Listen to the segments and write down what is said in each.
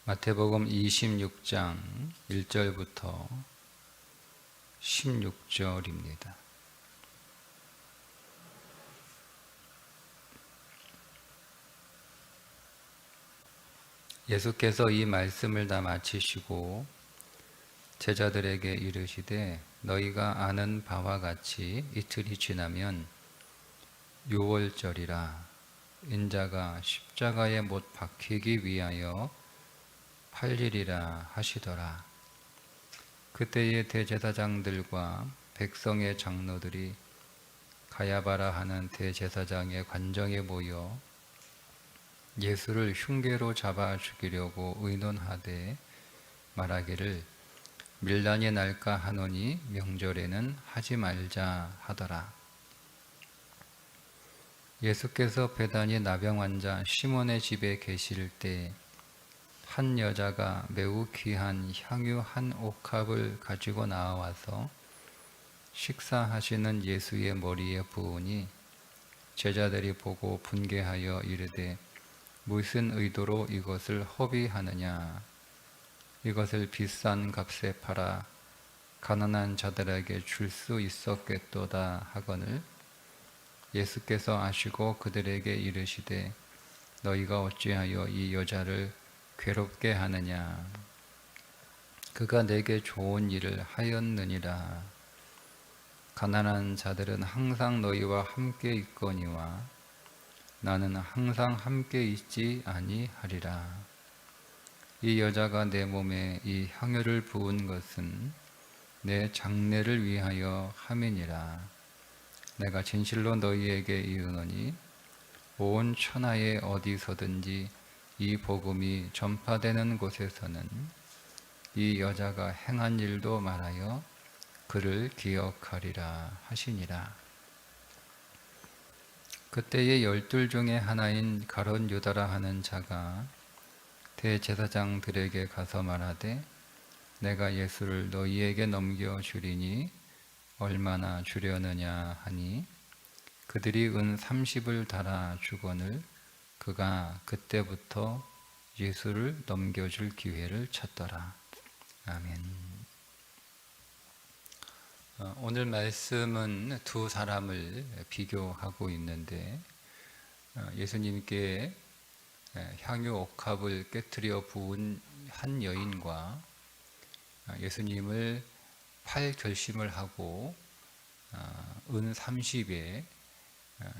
마태복음 26장 1절부터 16절입니다. 예수께서 이 말씀을 다 마치시고 제자들에게 이르시되 너희가 아는 바와 같이 이틀이 지나면 유월절이라 인자가 십자가에 못 박히기 위하여 팔리리라 하시더라. 그때의 대제사장들과 백성의 장로들이 가야바라 하는 대제사장의 관정에 모여 예수를 흉계로 잡아 죽이려고 의논하되 말하기를 밀란이 날까 하노니 명절에는 하지 말자 하더라. 예수께서 베다니 나병 환자 시몬의 집에 계실 때 한 여자가 매우 귀한 향유 한 옥합을 가지고 나와서 식사하시는 예수의 머리에 부으니 제자들이 보고 분개하여 이르되 무슨 의도로 이것을 허비하느냐. 이것을 비싼 값에 팔아 가난한 자들에게 줄 수 있었겠도다 하거늘 예수께서 아시고 그들에게 이르시되 너희가 어찌하여 이 여자를 괴롭게 하느냐. 그가 내게 좋은 일을 하였느니라. 가난한 자들은 항상 너희와 함께 있거니와 나는 항상 함께 있지 아니하리라. 이 여자가 내 몸에 이 향유를 부은 것은 내 장례를 위하여 함이니라. 내가 진실로 너희에게 이르노니 온 천하에 어디서든지 이 복음이 전파되는 곳에서는 이 여자가 행한 일도 말하여 그를 기억하리라 하시니라. 그때의 12 중에 하나인 가룟 유다라 하는 자가 대제사장들에게 가서 말하되 내가 예수를 너희에게 넘겨주리니 얼마나 주려느냐 하니 그들이 은 30을 달아 주거늘 그가 그때부터 예수를 넘겨줄 기회를 찾더라. 아멘. 오늘 말씀은 두 사람을 비교하고 있는데 예수님께 향유 옥합을 깨뜨려 부은 한 여인과 예수님을 팔 결심을 하고 은 30에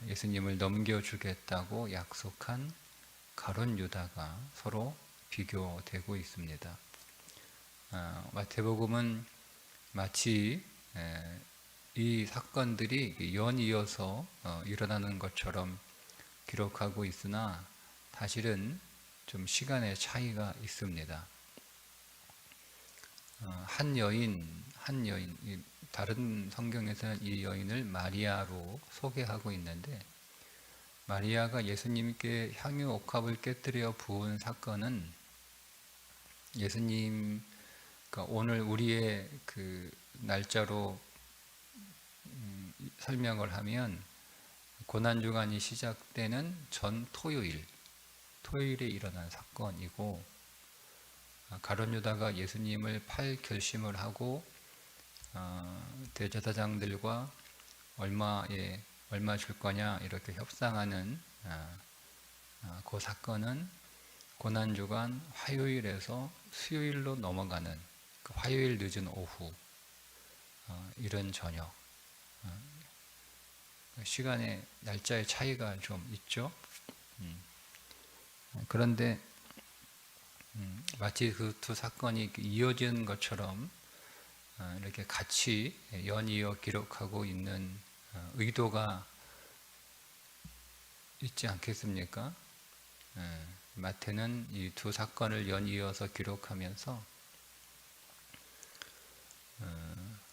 예수님을 넘겨주겠다고 약속한 가룟 유다가 서로 비교되고 있습니다. 마태복음은 마치 이 사건들이 연이어서 일어나는 것처럼 기록하고 있으나 사실은 좀 시간의 차이가 있습니다. 한 여인, 다른 성경에서는 이 여인을 마리아로 소개하고 있는데 마리아가 예수님께 향유 옥합을 깨뜨려 부은 사건은 예수님, 그러니까 오늘 우리의 그 날짜로 설명을 하면 고난주간이 시작되는 전 토요일에 일어난 사건이고 가룟 유다가 예수님을 팔 결심을 하고 대제사장들과 얼마 줄 거냐 이렇게 협상하는 그 사건은 고난주간 화요일에서 수요일로 넘어가는 그 화요일 늦은 오후 이른 저녁 시간의 날짜의 차이가 좀 있죠. 그런데 마치 그 두 사건이 이어진 것처럼 이렇게 같이 연이어 기록하고 있는 의도가 있지 않겠습니까? 마태는 이 두 사건을 연이어서 기록하면서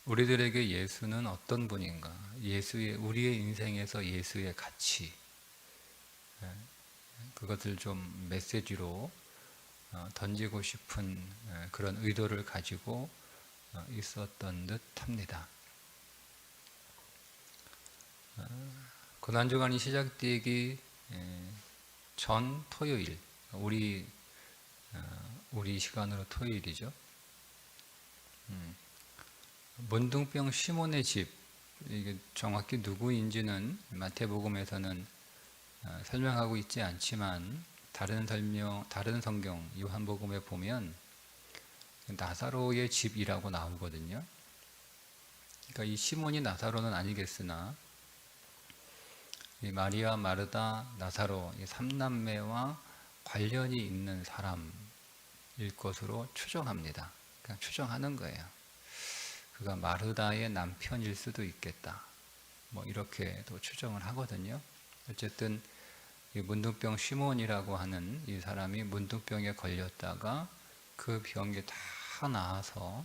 우리들에게 예수는 어떤 분인가? 우리의 인생에서 예수의 가치, 그것을 좀 메시지로 던지고 싶은 그런 의도를 가지고 있었던 듯 합니다. 고난주간이 시작되기 전 토요일, 우리 우리 시간으로 토요일이죠. 문둥병 시몬의 집, 이게 정확히 누구인지는 마태복음에서는 설명하고 있지 않지만 다른 성경 요한복음에 보면 나사로의 집이라고 나오거든요. 그러니까 이 시몬이 나사로는 아니겠으나 이 마리아, 마르다, 나사로 이 삼남매와 관련이 있는 사람일 것으로 추정합니다. 그냥 추정하는 거예요. 그가 마르다의 남편일 수도 있겠다. 뭐 이렇게도 추정을 하거든요. 어쨌든 이 문둥병 시몬이라고 하는 이 사람이 문둥병에 걸렸다가 그 병이 다 나아서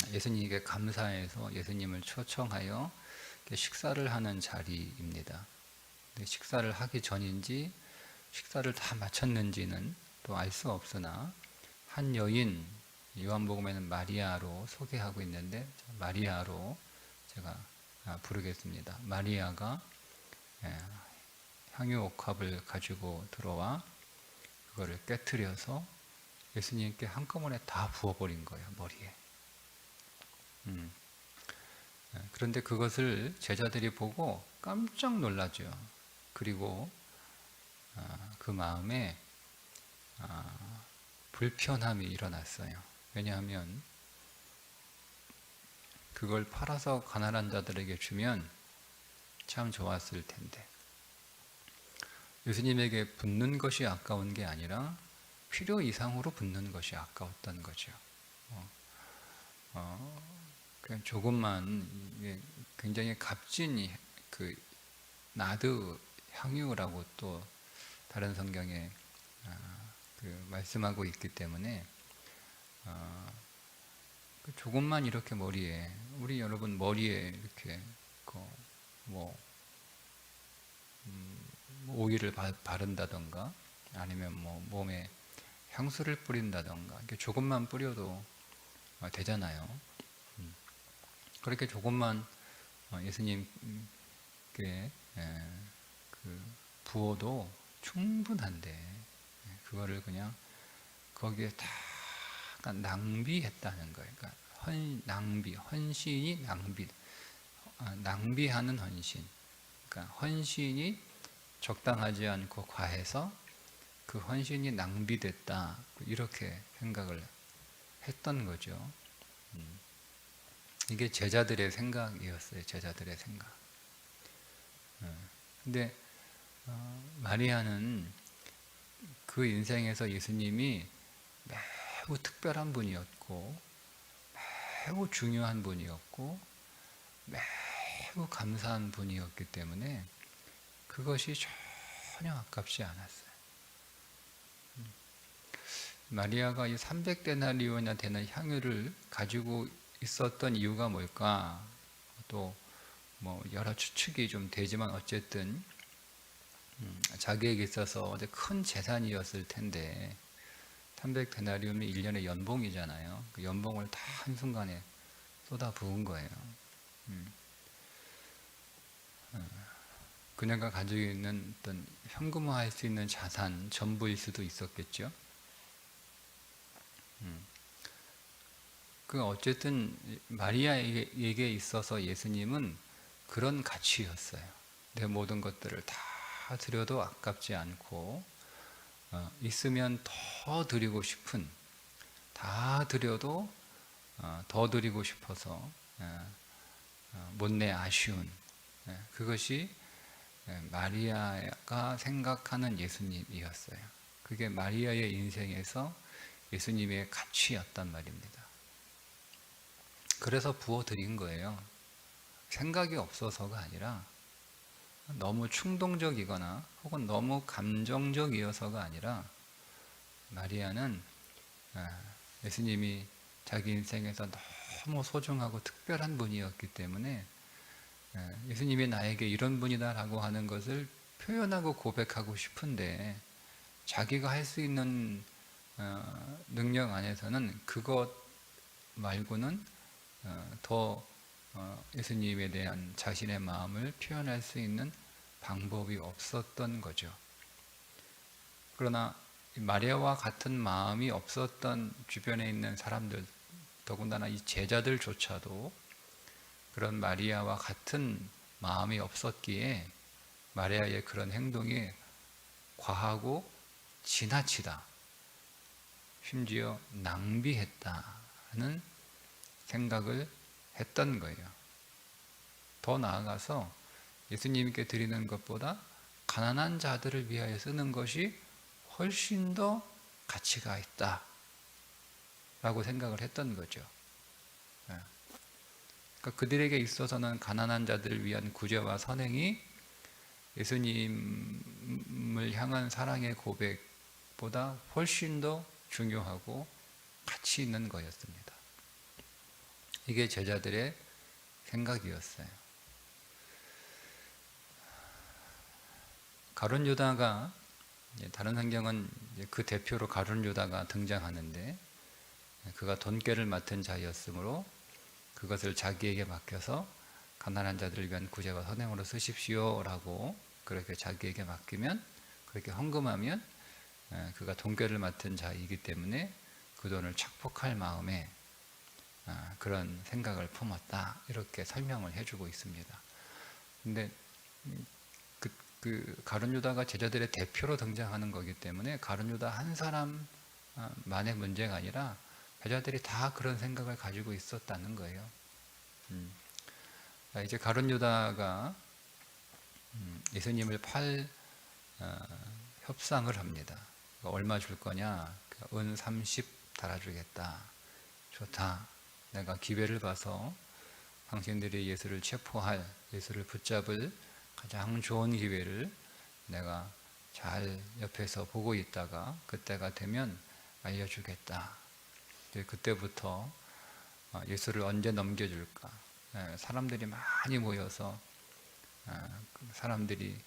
예수님에게 감사해서 예수님을 초청하여 식사를 하는 자리입니다. 식사를 하기 전인지 식사를 다 마쳤는지는 또 알 수 없으나 한 여인, 요한복음에는 마리아로 소개하고 있는데 마리아로 제가 부르겠습니다. 마리아가 향유 옥합을 가지고 들어와 그거를 깨트려서 예수님께 한꺼번에 다 부어버린 거예요, 머리에. 그런데 그것을 제자들이 보고 깜짝 놀라죠. 그리고 그 마음에 불편함이 일어났어요. 왜냐하면 그걸 팔아서 가난한 자들에게 주면 참 좋았을 텐데 예수님에게 붓는 것이 아까운 게 아니라 필요 이상으로 붓는 것이 아까웠던 거죠. 그냥 조금만, 굉장히 값진 그 나드 향유라고 또 다른 성경에 그 말씀하고 있기 때문에 조금만 이렇게 머리에, 우리 여러분 머리에 이렇게 뭐 오일을 바른다던가 아니면 뭐 몸에 향수를 뿌린다던가 이렇게 조금만 뿌려도 되잖아요. 그렇게 조금만 예수님께 부어도 충분한데 그거를 그냥 거기에 다 낭비했다는 거예요. 그러니까 헌신이 낭비하는 헌신. 그러니까 헌신이 적당하지 않고 과해서 그 헌신이 낭비됐다. 이렇게 생각을 했던 거죠. 이게 제자들의 생각이었어요. 제자들의 생각. 근데 마리아는 그 인생에서 예수님이 매우 특별한 분이었고 매우 중요한 분이었고 매우 감사한 분이었기 때문에 그것이 전혀 아깝지 않았어요. 마리아가 이 300데나리온이나 되는 향유를 가지고 있었던 이유가 뭘까? 또 뭐 여러 추측이 좀 되지만 어쨌든 자기에게 있어서 큰 재산이었을 텐데 300데나리온이 1년의 연봉이잖아요. 그 연봉을 다 한순간에 쏟아 부은 거예요. 그녀가 가지고 있는 어떤 현금화할 수 있는 자산 전부일 수도 있었겠죠. 그 어쨌든 마리아에게 있어서 예수님은 그런 가치였어요. 내 모든 것들을 다 드려도 아깝지 않고 있으면 더 드리고 싶은, 다 드려도 더 드리고 싶어서 못내 아쉬운 그것이 마리아가 생각하는 예수님이었어요. 그게 마리아의 인생에서 예수님의 가치였단 말입니다. 그래서 부어드린 거예요. 생각이 없어서가 아니라 너무 충동적이거나 혹은 너무 감정적이어서가 아니라 마리아는 예수님이 자기 인생에서 너무 소중하고 특별한 분이었기 때문에 예수님이 나에게 이런 분이다라고 하는 것을 표현하고 고백하고 싶은데 자기가 할 수 있는 능력 안에서는 그것 말고는 더 예수님에 대한 자신의 마음을 표현할 수 있는 방법이 없었던 거죠. 그러나 마리아와 같은 마음이 없었던 주변에 있는 사람들, 더군다나 이 제자들조차도 그런 마리아와 같은 마음이 없었기에 마리아의 그런 행동이 과하고 지나치다, 심지어 낭비했다는 생각을 했던 거예요. 더 나아가서 예수님께 드리는 것보다 가난한 자들을 위하여 쓰는 것이 훨씬 더 가치가 있다 라고 생각을 했던 거죠. 그러니까 그들에게 있어서는 가난한 자들을 위한 구제와 선행이 예수님을 향한 사랑의 고백보다 훨씬 더 중요하고 가치 있는 거였습니다. 이게 제자들의 생각이었어요. 가룟 유다가, 다른 성경은 그 대표로 가룟 유다가 등장하는데, 그가 돈꾀를 맡은 자였으므로 그것을 자기에게 맡겨서 가난한 자들을 위한 구제와 선행으로 쓰십시오 라고 그렇게 자기에게 맡기면, 그렇게 헌금하면 그가 돈꾀를 맡은 자이기 때문에 그 돈을 착복할 마음에 그런 생각을 품었다, 이렇게 설명을 해주고 있습니다. 근데 그 가룟 유다가 제자들의 대표로 등장하는 거기 때문에 가룟 유다 한 사람만의 문제가 아니라 제자들이 다 그런 생각을 가지고 있었다는 거예요. 이제 가룟 유다가 예수님을 팔 협상을 합니다. 얼마 줄 거냐? 은 30 달아주겠다. 좋다. 내가 기회를 봐서 당신들이 예수를 체포할, 예수를 붙잡을 가장 좋은 기회를 내가 잘 옆에서 보고 있다가 그때가 되면 알려주겠다. 그때부터 예수를 언제 넘겨줄까? 사람들이 많이 모여서 사람들이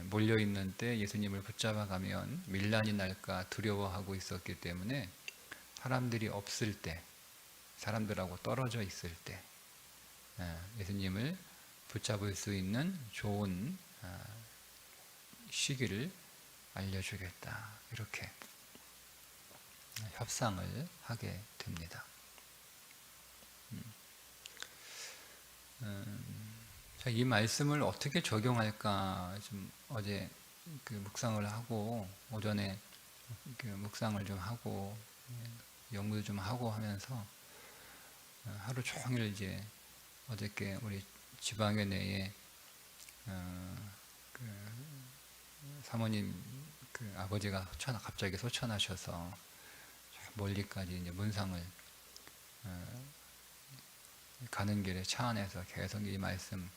몰려있는 때 예수님을 붙잡아가면 밀란이 날까 두려워하고 있었기 때문에 사람들이 없을 때, 사람들하고 떨어져 있을 때 예수님을 붙잡을 수 있는 좋은 시기를 알려주겠다, 이렇게 협상을 하게 됩니다. 자, 이 말씀을 어떻게 적용할까 좀 어제 그 묵상을 하고, 오전에 그 묵상을 좀 하고 연구도 좀 하고 하면서 하루 종일 이제 어저께 우리 지방회 내에 그 사모님 그 아버지가 갑자기 소천하셔서 멀리까지 이제 문상을 가는 길에 차 안에서 계속 이 말씀을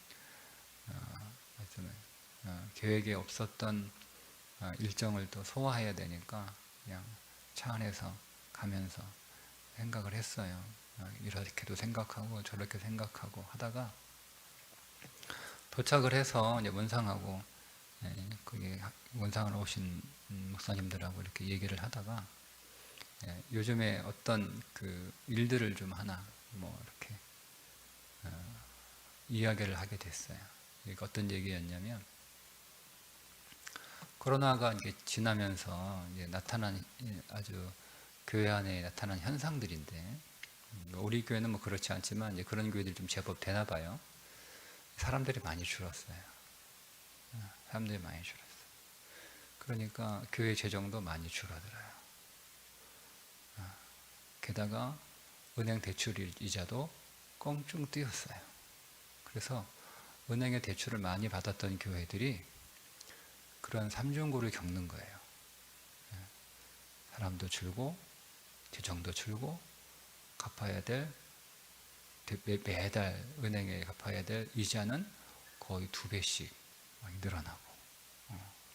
계획에 없었던 일정을 또 소화해야 되니까 그냥 차 안에서 가면서 생각을 했어요. 이렇게도 생각하고 저렇게 생각하고 하다가 도착을 해서 이제 문상하고 거기 문상을 오신 목사님들하고 이렇게 얘기를 하다가 요즘에 어떤 그 일들을 좀 하나 뭐 이렇게 이야기를 하게 됐어요. 이게 어떤 얘기였냐면, 코로나가 이제 지나면서 이제 나타난 아주 교회 안에 나타난 현상들인데, 우리 교회는 뭐 그렇지 않지만 이제 그런 교회들이 좀 제법 되나 봐요. 사람들이 많이 줄었어요. 사람들이 많이 줄었어요. 그러니까 교회 재정도 많이 줄어들어요. 게다가 은행 대출 이자도 껑충 뛰었어요. 그래서 은행의 대출을 많이 받았던 교회들이 그런 삼중고를 겪는 거예요. 사람도 줄고 재정도 줄고 갚아야 될, 매달 은행에 갚아야 될 이자는 거의 2배씩 늘어나고,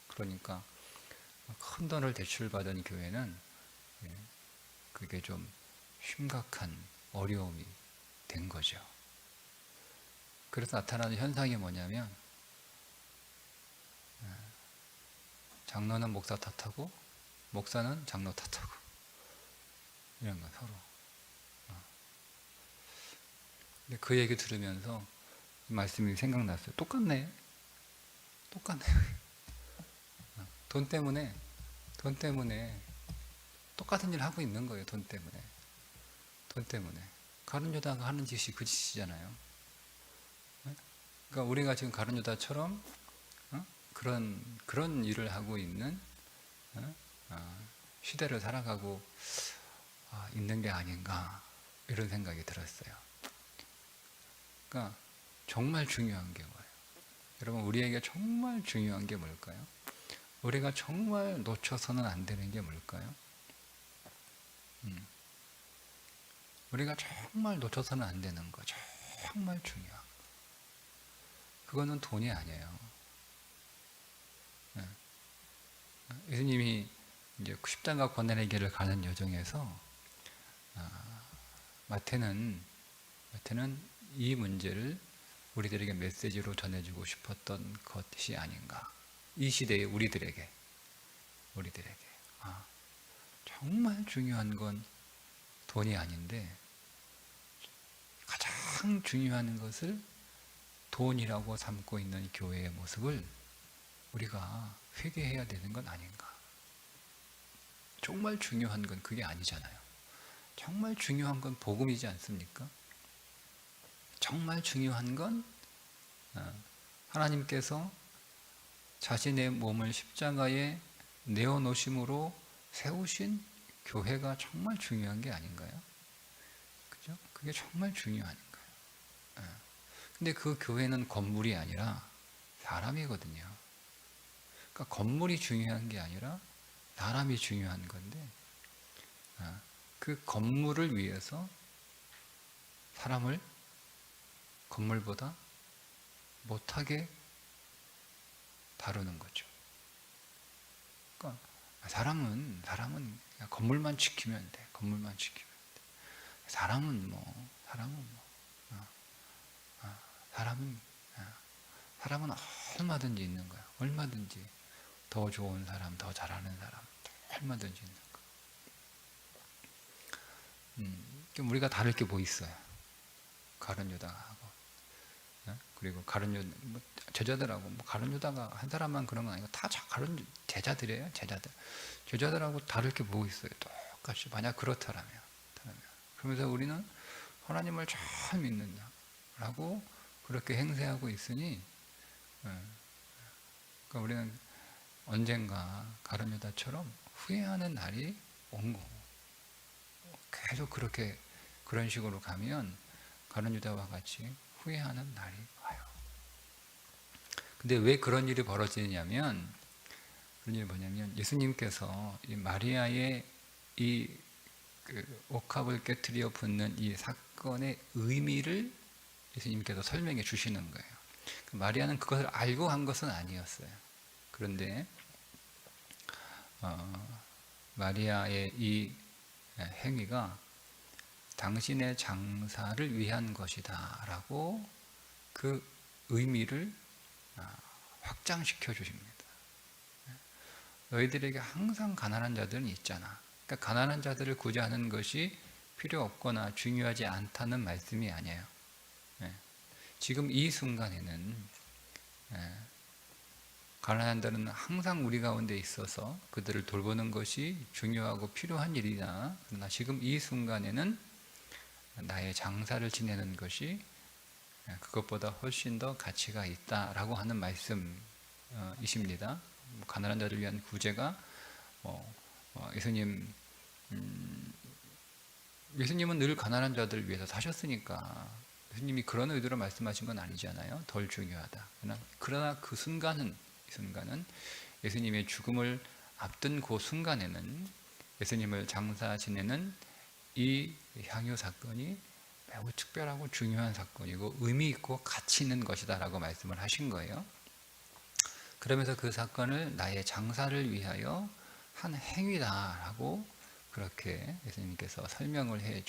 그러니까 큰 돈을 대출받은 교회는 그게 좀 심각한 어려움이 된 거죠. 그래서 나타나는 현상이 뭐냐면, 장로는 목사 탓하고 목사는 장로 탓하고, 이런 거 서로. 근데 그 얘기 들으면서 말씀이 생각났어요. 똑같네. 돈 돈 때문에 똑같은 일 하고 있는 거예요. 돈 때문에. 돈 때문에. 가룟 유다가 하는 짓이 그 짓이잖아요. 그러니까 우리가 지금 가룟 유다처럼 그런 일을 하고 있는 시대를 살아가고 있는 게 아닌가 이런 생각이 들었어요. 그러니까 정말 중요한 게 뭐예요? 여러분, 우리에게 정말 중요한 게 뭘까요? 우리가 정말 놓쳐서는 안 되는 게 뭘까요? 우리가 정말 놓쳐서는 안 되는 거, 정말 중요한 거. 그거는 돈이 아니에요. 예수님이 이제 십자가 고난의 길을 가는 여정에서 마태는 이 문제를 우리들에게 메시지로 전해주고 싶었던 것이 아닌가. 이 시대의 우리들에게 정말 중요한 건 돈이 아닌데 가장 중요한 것을 돈이라고 삼고 있는 교회의 모습을 우리가 회개해야 되는 건 아닌가. 정말 중요한 건 그게 아니잖아요. 정말 중요한 건 복음이지 않습니까? 정말 중요한 건 하나님께서 자신의 몸을 십자가에 내어놓으심으로 세우신 교회가 정말 중요한 게 아닌가요? 그죠? 그게 정말 중요한 거예요. 근데 그 교회는 건물이 아니라 사람이거든요. 그러니까 건물이 중요한 게 아니라 사람이 중요한 건데 그 건물을 위해서 사람을 건물보다 못하게 다루는 거죠. 그러니까 사람은 그냥 건물만 지키면 돼. 건물만 지키면 돼. 사람은 얼마든지 있는 거야. 얼마든지 더 좋은 사람, 더 잘하는 사람, 얼마든지 있는 거. 우리가 다를 게 뭐 있어요? 가룟 유다하고, 그리고 제자들하고 가룟 유다가 한 사람만 그런 건 아니고 다 가룟 제자들이에요. 제자들하고 다를 게 뭐 있어요? 똑같이. 만약 그렇다면 그러면서 우리는 하나님을 잘 믿는다라고 그렇게 행세하고 있으니, 그러니까 우리는 언젠가 가룟 유다처럼 후회하는 날이 온 거고, 계속 그런 식으로 가면 가룟 유다와 같이 후회하는 날이 와요. 근데 왜 그런 일이 벌어지냐면, 그런 일이 뭐냐면 예수님께서 이 마리아의 옥합을 깨트려 붓는 이 사건의 의미를 예수님께서 설명해 주시는 거예요. 마리아는 그것을 알고 한 것은 아니었어요. 그런데 마리아의 이 행위가 당신의 장사를 위한 것이다 라고 그 의미를 확장시켜 주십니다. 너희들에게 항상 가난한 자들은 있잖아. 그러니까 가난한 자들을 구제하는 것이 필요 없거나 중요하지 않다는 말씀이 아니에요. 지금 이 순간에는 가난한 자들은 항상 우리 가운데 있어서 그들을 돌보는 것이 중요하고 필요한 일이다. 그러나 지금 이 순간에는 나의 장사를 지내는 것이 그것보다 훨씬 더 가치가 있다라고 하는 말씀이십니다. 가난한 자를 위한 구제가 예수님은 늘 가난한 자들을 위해서 사셨으니까 예수님이 그런 의도로 말씀하신 건 아니잖아요. 덜 중요하다. 그러나 이 순간은 예수님의 죽음을 앞둔 그 순간에는 예수님을 장사 지내는 이 향유 사건이 매우 특별하고 중요한 사건이고 의미 있고 가치 있는 것이다 라고 말씀을 하신 거예요. 그러면서 그 사건을 나의 장사를 위하여 한 행위다 라고 그렇게 예수님께서 설명을 해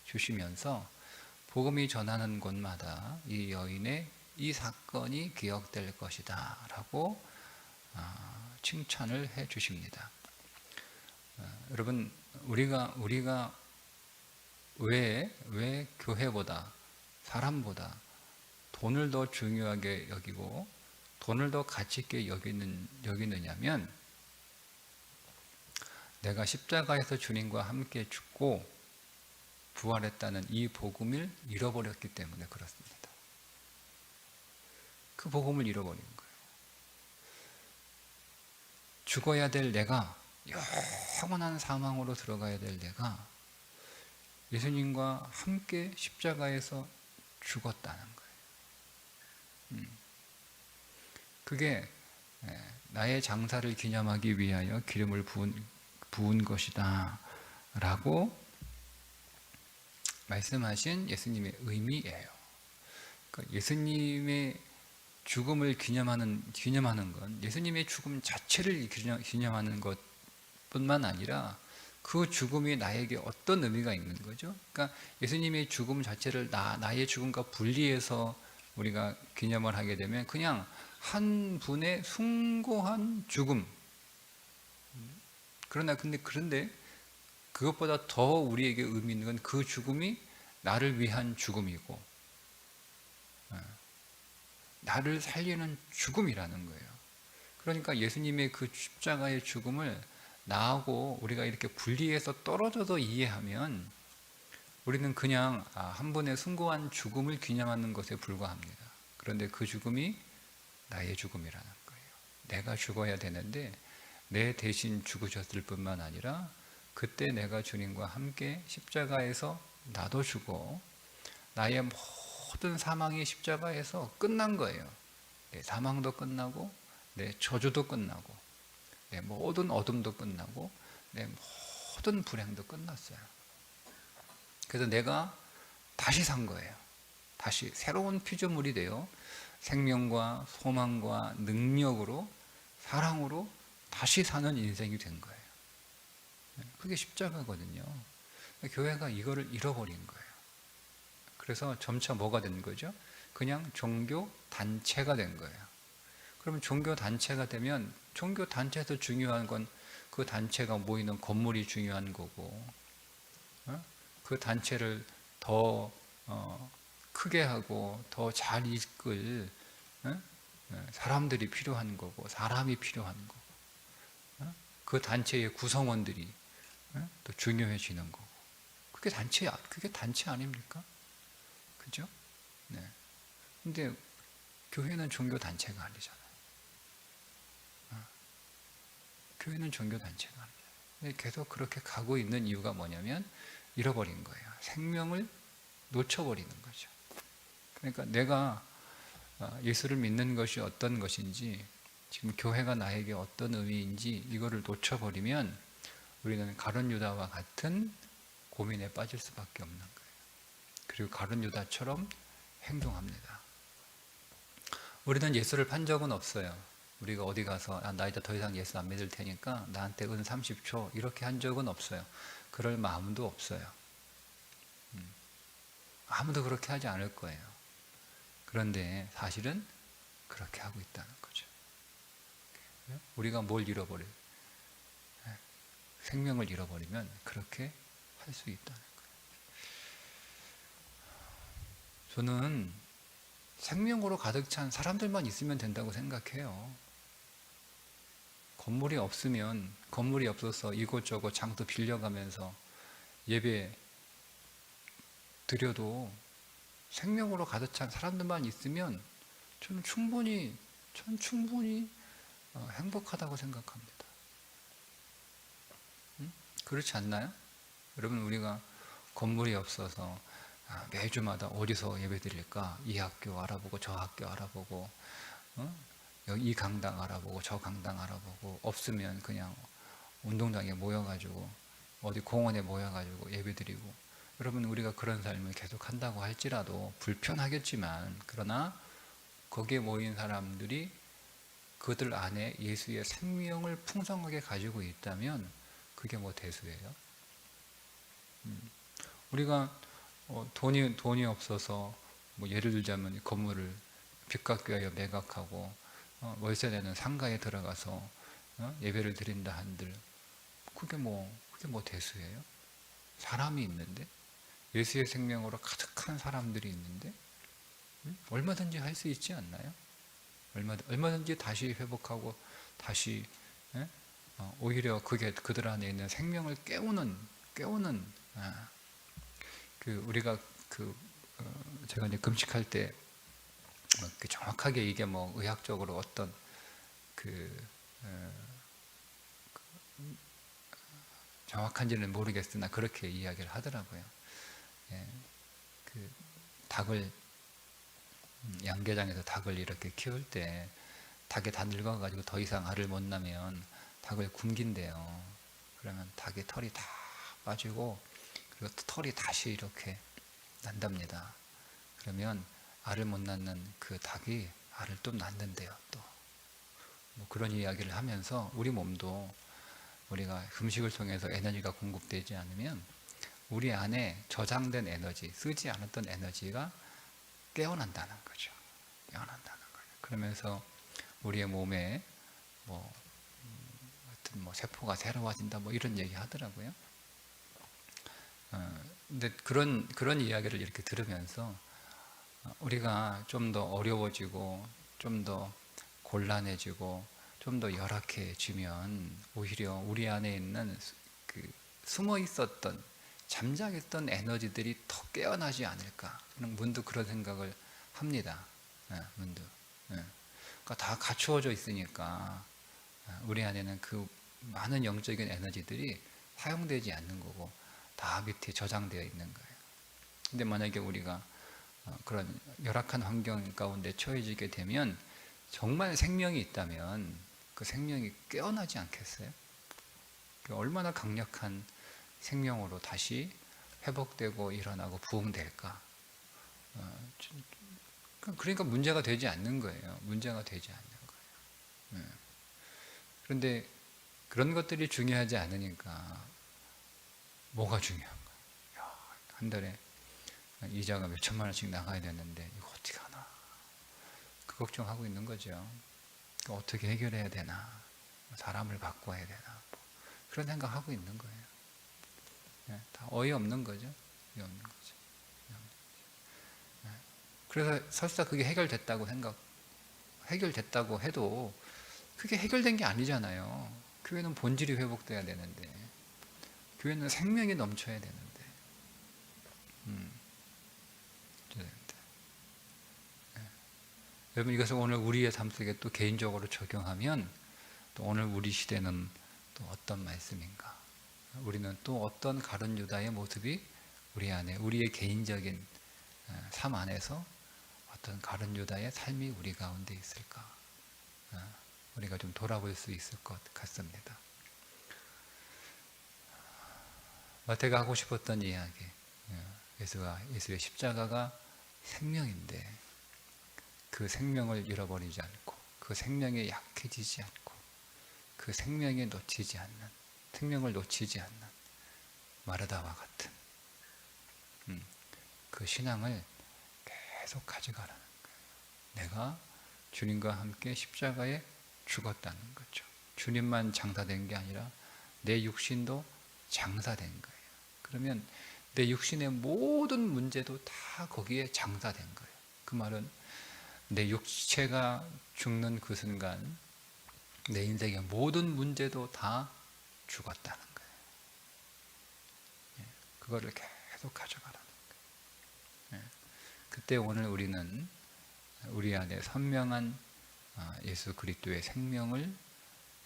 주시면서 복음이 전하는 곳마다 이 여인의 이 사건이 기억될 것이다 라고 칭찬을 해 주십니다. 여러분, 우리가 왜 교회보다 사람보다 돈을 더 중요하게 여기고 돈을 더 가치 있게 여기느냐면 내가 십자가에서 주님과 함께 죽고 부활했다는 이 복음을 잃어버렸기 때문에 그렇습니다. 그 복음을 잃어버린 거예요. 죽어야 될 내가, 영원한 사망으로 들어가야 될 내가 예수님과 함께 십자가에서 죽었다는 거예요. 그게 나의 장사를 기념하기 위하여 기름을 부은 것이다 라고 말씀하신 예수님의 의미예요. 그러니까 예수님의 죽음을 기념하는 건 예수님의 죽음 자체를 기념하는 것뿐만 아니라 그 죽음이 나에게 어떤 의미가 있는 거죠. 그러니까 예수님의 죽음 자체를 나의 죽음과 분리해서 우리가 기념을 하게 되면 그냥 한 분의 숭고한 죽음. 그런데 그것보다 더 우리에게 의미 있는 건 그 죽음이 나를 위한 죽음이고 나를 살리는 죽음이라는 거예요. 그러니까 예수님의 그 십자가의 죽음을 나하고 우리가 이렇게 분리해서 떨어져서 이해하면 우리는 그냥 한 분의 숭고한 죽음을 기념하는 것에 불과합니다. 그런데 그 죽음이 나의 죽음이라는 거예요. 내가 죽어야 되는데 내 대신 죽으셨을 뿐만 아니라 그때 내가 주님과 함께 십자가에서 나도 죽어 나의 모든 사망이 십자가에서 끝난 거예요. 내 사망도 끝나고 내 저주도 끝나고 내 모든 어둠도 끝나고 내 모든 불행도 끝났어요. 그래서 내가 다시 산 거예요. 다시 새로운 피조물이 되어 생명과 소망과 능력으로 사랑으로 다시 사는 인생이 된 거예요. 그게 십자가거든요. 교회가 이거를 잃어버린 거예요. 그래서 점차 뭐가 된 거죠? 그냥 종교 단체가 된 거예요. 그러면 종교 단체가 되면 종교 단체에서 중요한 건 그 단체가 모이는 건물이 중요한 거고 그 단체를 더 크게 하고 더 잘 이끌 사람들이 필요한 거고 사람이 필요한 거고 그 단체의 구성원들이 또 중요해지는 거고 그게 단체 아닙니까? 그죠? 네. 근데 교회는 종교 단체가 아니잖아요. 교회는 종교 단체가 아니에요. 계속 그렇게 가고 있는 이유가 뭐냐면 잃어버린 거예요. 생명을 놓쳐버리는 거죠. 그러니까 내가 예수를 믿는 것이 어떤 것인지 지금 교회가 나에게 어떤 의미인지 이거를 놓쳐버리면 우리는 가룟 유다와 같은 고민에 빠질 수밖에 없는 거예요. 그리고 가룟 유다처럼 행동합니다. 우리는 예수를 판 적은 없어요. 우리가 어디 가서 나 이제 더 이상 예수 안 믿을 테니까 나한테 은 30초 이렇게 한 적은 없어요. 그럴 마음도 없어요. 아무도 그렇게 하지 않을 거예요. 그런데 사실은 그렇게 하고 있다는 거죠. 우리가 뭘 잃어버려요? 생명을 잃어버리면 그렇게 할 수 있다는 거예요. 저는 생명으로 가득 찬 사람들만 있으면 된다고 생각해요. 건물이 없어서 이곳저곳 장도 빌려가면서 예배 드려도 생명으로 가득 찬 사람들만 있으면 저는 충분히 행복하다고 생각합니다. 그렇지 않나요? 여러분 우리가 건물이 없어서 매주마다 어디서 예배 드릴까? 이 학교 알아보고 저 학교 알아보고 이 강당 알아보고 저 강당 알아보고 없으면 그냥 운동장에 모여가지고 어디 공원에 모여가지고 예배 드리고 여러분 우리가 그런 삶을 계속 한다고 할지라도 불편하겠지만 그러나 거기에 모인 사람들이 그들 안에 예수의 생명을 풍성하게 가지고 있다면 그게 뭐 대수예요? 우리가 돈이 없어서 뭐 예를 들자면 건물을 빚갚기 위하여 매각하고 월세 내는 상가에 들어가서 예배를 드린다 한들 그게 뭐 대수예요? 사람이 있는데 예수의 생명으로 가득한 사람들이 있는데 얼마든지 할 수 있지 않나요? 얼마든지 다시 회복하고 다시 오히려 그게 그들 안에 있는 생명을 깨우는 그 우리가 제가 이제 금식할 때 정확하게 이게 뭐 의학적으로 어떤 정확한지는 모르겠으나 그렇게 이야기를 하더라고요. 예, 그 닭을 양계장에서 닭을 이렇게 키울 때 닭이 다 늙어가지고 더 이상 알을 못 낳으면 닭을 굶긴대요. 그러면 닭의 털이 다 빠지고 그리고 털이 다시 이렇게 난답니다. 그러면 알을 못 낳는 그 닭이 알을 또 낳는데요. 또 뭐 그런 이야기를 하면서 우리 몸도 우리가 음식을 통해서 에너지가 공급되지 않으면 우리 안에 저장된 에너지, 쓰지 않았던 에너지가 깨어난다는 거죠. 깨어난다는 거예요. 그러면서 우리의 몸에 하여튼 세포가 새로워진다 이런 얘기 하더라고요. 근데 그런 이야기를 이렇게 들으면서 우리가 좀 더 어려워지고 좀 더 곤란해지고 좀 더 열악해지면 오히려 우리 안에 있는 숨어 있었던 잠잠했던 에너지들이 더 깨어나지 않을까. 문득 그런 생각을 합니다. 문득. 그러니까 다 갖추어져 있으니까 우리 안에는 그 많은 영적인 에너지들이 사용되지 않는 거고 다 밑에 저장되어 있는 거예요. 근데 만약에 우리가 그런 열악한 환경 가운데 처해지게 되면 정말 생명이 있다면 그 생명이 깨어나지 않겠어요? 얼마나 강력한 생명으로 다시 회복되고 일어나고 부흥될까? 그러니까 문제가 되지 않는 거예요. 문제가 되지 않는 거예요. 그런데 그런 것들이 중요하지 않으니까 뭐가 중요한 거예요? 한 달에 이자가 몇 천만 원씩 나가야 되는데 이거 어떻게 하나? 그 걱정하고 있는 거죠. 어떻게 해결해야 되나? 사람을 바꿔야 되나? 그런 생각하고 있는 거예요. 다 어이없는 거죠. 어이없는 거죠. 그래서 설사 그게 해결됐다고 해도 그게 해결된 게 아니잖아요. 교회는 본질이 회복돼야 되는데, 교회는 생명이 넘쳐야 되는데. 여러분, 이것을 오늘 우리의 삶 속에 또 개인적으로 적용하면 또 오늘 우리 시대는 또 어떤 말씀인가? 우리는 또 어떤 가룟 유다의 모습이 우리 안에, 우리의 개인적인 삶 안에서 어떤 가룟 유다의 삶이 우리 가운데 있을까? 우리가 좀 돌아볼 수 있을 것 같습니다. 마태가 하고 싶었던 이야기, 예수의 십자가가 생명인데 그 생명을 잃어버리지 않고 그 생명에 약해지지 않고 그 생명을 놓치지 않는 마르다와 같은 그 신앙을 계속 가져가라는 거예요. 내가 주님과 함께 십자가에 죽었다는 거죠. 주님만 장사된 게 아니라 내 육신도 장사된 거예요. 그러면 내 육신의 모든 문제도 다 거기에 장사된 거예요. 그 말은 내 육체가 죽는 그 순간 내 인생의 모든 문제도 다 죽었다는 거예요. 그거를 계속 가져가라는 거예요. 그때 오늘 우리는 우리 안에 선명한 예수 그리스도의 생명을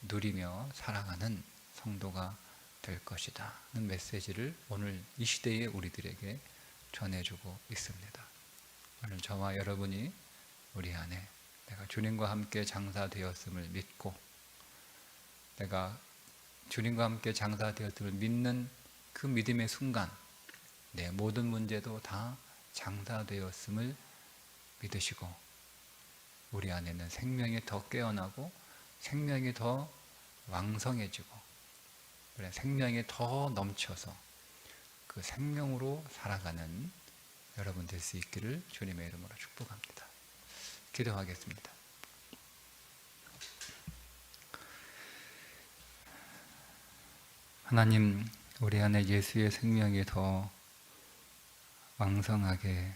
누리며 살아가는 성도가 될 것이다 는 메시지를 오늘 이 시대에 우리들에게 전해주고 있습니다. 오늘 저와 여러분이 우리 안에 내가 주님과 함께 장사되었음을 믿고 내가 주님과 함께 장사되었음을 믿는 그 믿음의 순간 내 모든 문제도 다 장사되었음을 믿으시고 우리 안에는 생명이 더 깨어나고 생명이 더 왕성해지고 생명이 더 넘쳐서 그 생명으로 살아가는 여러분 될 수 있기를 주님의 이름으로 축복합니다. 기도하겠습니다. 하나님, 우리 안에 예수의 생명이 더 왕성하게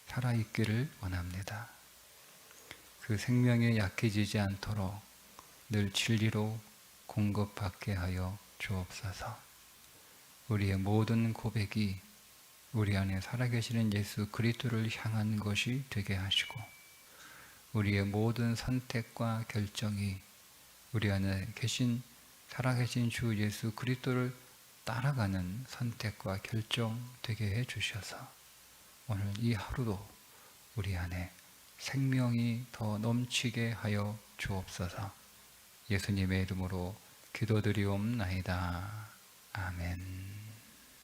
살아있기를 원합니다. 그 생명이 약해지지 않도록 늘 진리로 공급받게 하여 주옵소서. 우리의 모든 고백이 우리 안에 살아계시는 예수 그리스도를 향한 것이 되게 하시고, 우리의 모든 선택과 결정이 우리 안에 계신 살아계신 주 예수 그리스도를 따라가는 선택과 결정 되게 해 주셔서 오늘 이 하루도 우리 안에 생명이 더 넘치게 하여 주옵소서. 예수님의 이름으로 기도드리옵나이다. 아멘.